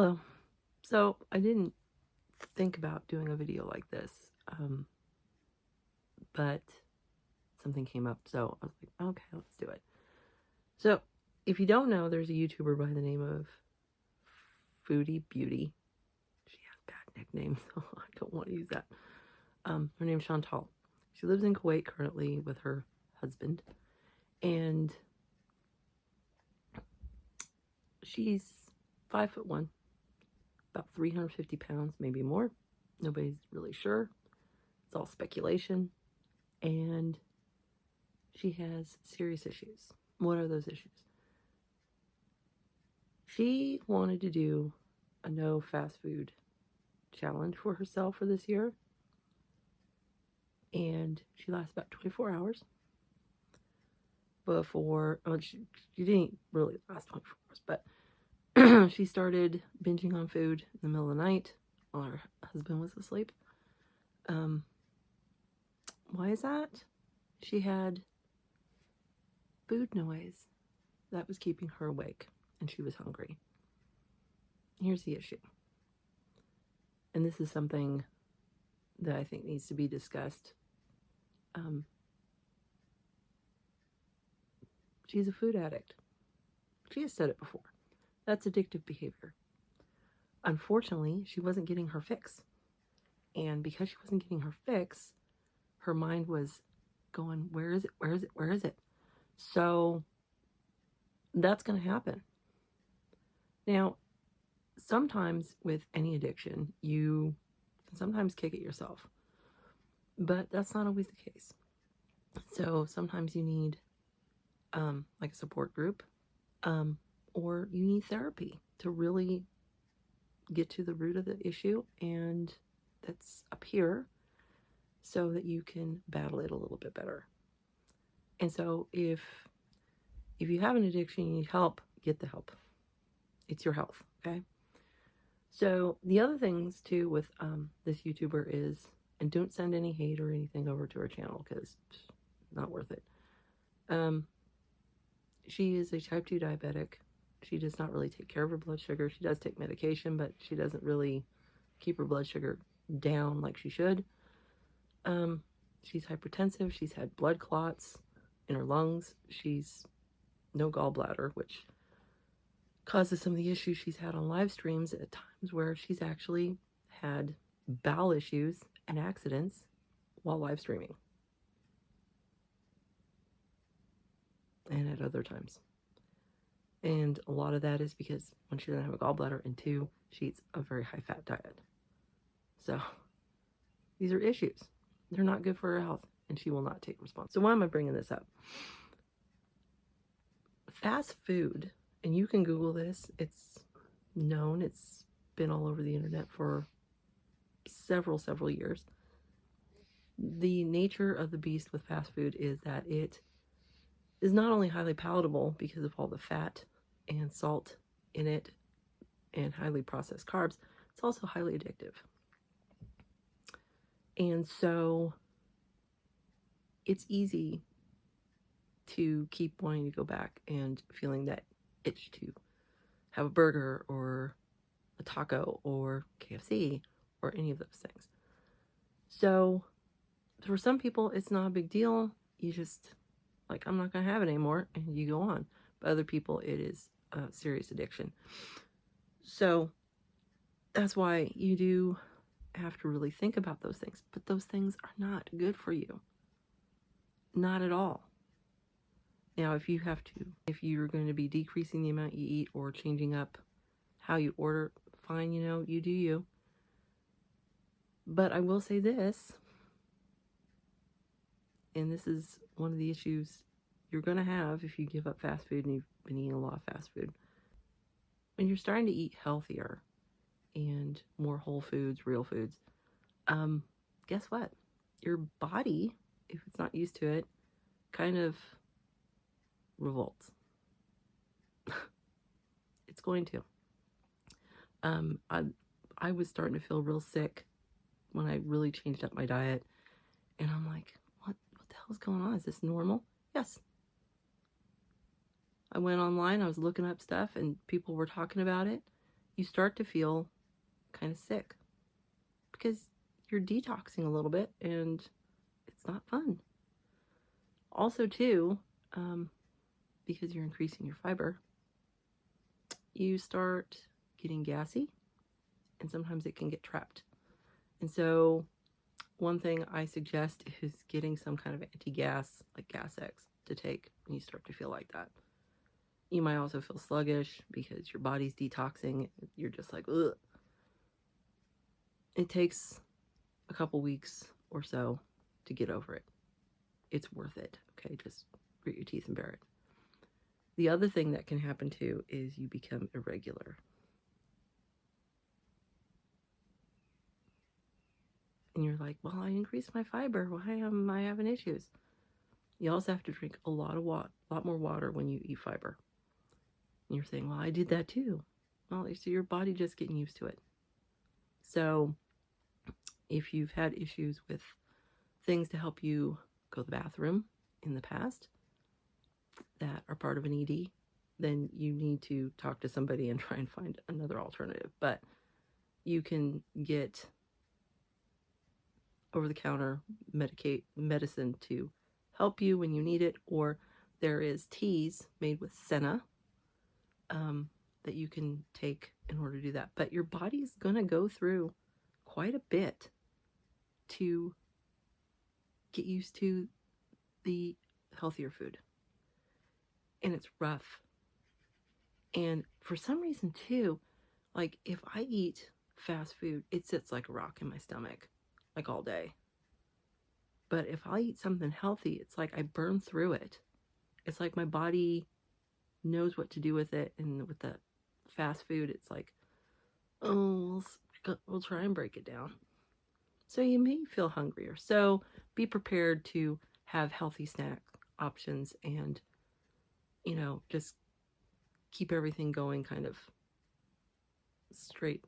Hello. So I didn't think about doing a video like this, but something came up, so I was like, okay, let's do it. So if you don't know, there's a YouTuber by the name of Foodie Beauty. She has bad nicknames, so I don't want to use that. Her name's Chantal. She lives in Kuwait currently with her husband, and she's 5'1", about 350 pounds, maybe more. Nobody's really sure. It's all speculation. And she has serious issues. What are those issues? She wanted to do a no fast food challenge for herself for this year. And she lasts about 24 hours before, she didn't really last 24 hours, but she started binging on food in the middle of the night while her husband was asleep. Why is that? She had food noise that was keeping her awake, and she was hungry. Here's the issue. And this is something that I think needs to be discussed. She's a food addict. She has said it before. That's addictive behavior. Unfortunately, she wasn't getting her fix. And because she wasn't getting her fix, her mind was going, where is it? Where is it? Where is it? So that's going to happen. Now, sometimes with any addiction, you can sometimes kick it yourself. But that's not always the case. So sometimes you need like a support group, or you need therapy to really get to the root of the issue, and that's up here, so that you can battle it a little bit better. And so if you have an addiction, you need help, get the help. It's your health, okay? So the other things too with this YouTuber is, and don't send any hate or anything over to her channel because it's not worth it. She is a type 2 diabetic. She does not really take care of her blood sugar. She does take medication, but she doesn't really keep her blood sugar down like she should. She's hypertensive. She's had blood clots in her lungs. She's no gallbladder, which causes some of the issues she's had on live streams at times where she's actually had bowel issues and accidents while live streaming. And at other times. And a lot of that is because one, she doesn't have a gallbladder, and two, she eats a very high fat diet. So these are issues. They're not good for her health, and she will not take responsibility. So why am I bringing this up? Fast food, and you can Google this, it's known, it's been all over the internet for several years. The nature of the beast with fast food is that it is not only highly palatable because of all the fat and salt in it and highly processed carbs, it's also highly addictive. And so it's easy to keep wanting to go back and feeling that itch to have a burger or a taco or KFC or any of those things. So for some people, it's not a big deal. You just, like, I'm not going to have it anymore, and you go on. But other people, it is a serious addiction. So that's why you do have to really think about those things. But those things are not good for you. Not at all. Now, if you're going to be decreasing the amount you eat or changing up how you order, fine, you do you. But I will say this, and this is one of the issues you're going to have if you give up fast food and you've been eating a lot of fast food. When you're starting to eat healthier and more whole foods, real foods, guess what? Your body, if it's not used to it, kind of revolts. It's going to. I was starting to feel real sick when I really changed up my diet, and I'm like, what the hell is going on? Is this normal? Yes. I went online, I was looking up stuff, and people were talking about it. you start to feel kind of sick because you're detoxing a little bit and it's not fun. Also, too, because you're increasing your fiber, you start getting gassy and sometimes it can get trapped. And so one thing I suggest is getting some kind of anti-gas, like Gas-X, to take when you start to feel like that. You might also feel sluggish because your body's detoxing. You're just like, ugh. It takes a couple weeks or so to get over it. It's worth it, okay? Just grit your teeth and bear it. The other thing that can happen too is you become irregular. And you're like, well, I increased my fiber. Why am I having issues? You also have to drink a lot more water when you eat fiber. And you're saying, well, I did that too. Well, so your body just getting used to it. So if you've had issues with things to help you go to the bathroom in the past that are part of an ED, then you need to talk to somebody and try and find another alternative. But you can get over-the-counter medicine to help you when you need it, or there is teas made with senna that you can take in order to do that. But your body's going to go through quite a bit to get used to the healthier food. And it's rough. And for some reason too, like if I eat fast food, it sits like a rock in my stomach, like all day. But if I eat something healthy, it's like I burn through it. It's like my body knows what to do with it. And with the fast food, it's like, oh, we'll try and break it down. So you may feel hungrier. So be prepared to have healthy snack options and, just keep everything going kind of straight,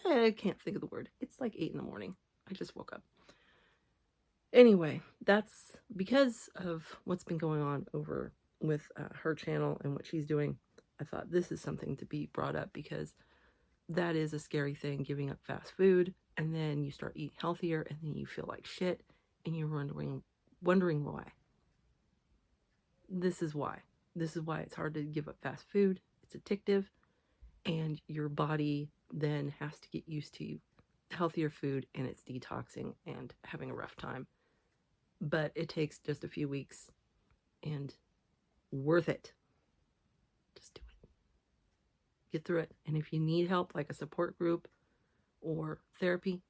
I can't think of the word. It's like 8 a.m. I just woke up. Anyway, that's because of what's been going on over with her channel and what she's doing. I thought this is something to be brought up because that is a scary thing, giving up fast food, and then you start eating healthier and then you feel like shit and you're wondering why. This is why. This is why it's hard to give up fast food. It's addictive, and your body then has to get used to healthier food, and it's detoxing and having a rough time. But it takes just a few weeks and worth it. Just do it. Get through it. And if you need help, like a support group or therapy,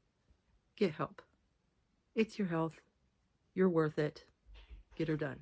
get help. It's your health. You're worth it. Get her done.